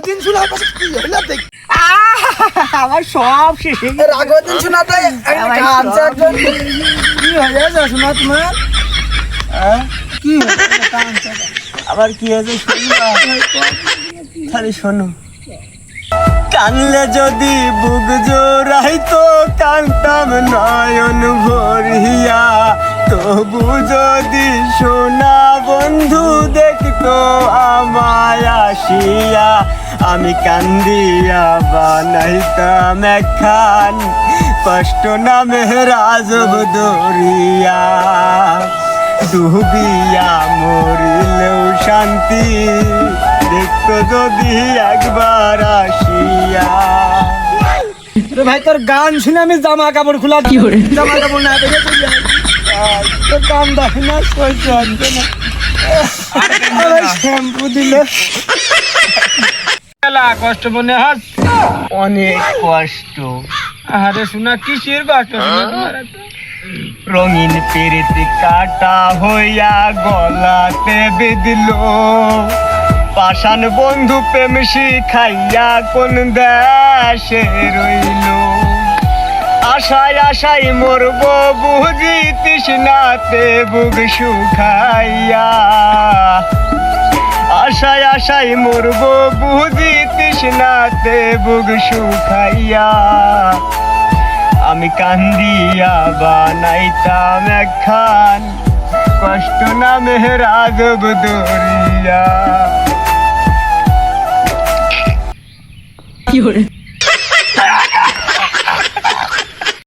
দিন শোনার পর কি হলো দেখ আমার সব শেষে রাগের দিন শোনাটাই কাঁদছে একজন কি হয়ে গেছে শোনা তোমার কি কাঁদছে আবার কি হয়েছে শুনবা খালি শোনো কানলে যদি বুক জোড়াইতো কান্তাম নয়ন ভরিয়া তবু যদি সোনা বন্ধু দেখতো আমায় আসিয়া আমি কান্দিয়া বানাইতাম একখান কষ্ট নামে রাজব দরিয়া ডুবিয়া মরিলেও শান্তি দেখতো যদি একবার আসিয়া রে ভাই তোর গান শুনে আমি জামা কাপড় খোলা কি করে জামা কাপড় না দেখে চলে যাই তোর কাম দেখ না সহ্য হচ্ছে না শ্যাম্পু দিলে কষ্ট মনে হাস অনেক কষ্ট আরে শোনা কিসের কষ্ট শোনা তোমার এত? রঙিন পেরেতে কাটা হইয়া গলাতে বেঁধলো পাষাণ বন্ধু প্রেম শিখাইয়া কোন দেশে রইল আশায় আশায় মরব বুঝি তৃষ্ণাতে বুক শুকাইয়া আশায় আশায় মরব বুঝি তৃষ্ণাতে বুক শুকাইয়া আমি কান্দিয়া বানাইতাম একখান কষ্ট নামে রাজব দরিয়া